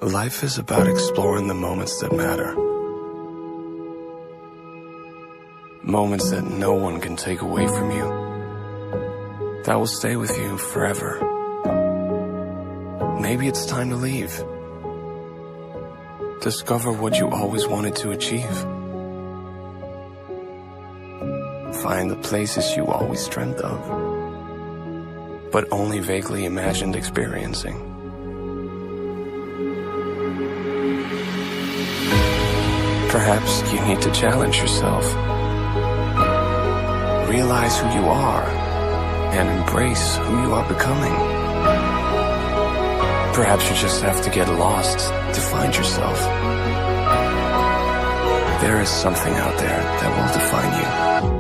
Life is about exploring the moments that matter. Moments that no one can take away from you. That will stay with you forever. Maybe it's time to leave. Discover what you always wanted to achieve. Find the places you always dreamt of, but only vaguely imagined experiencing. Perhaps you need to challenge yourself. Realize who you are and embrace who you are becoming. Perhaps you just have to get lost to find yourself. There is something out there that will define you.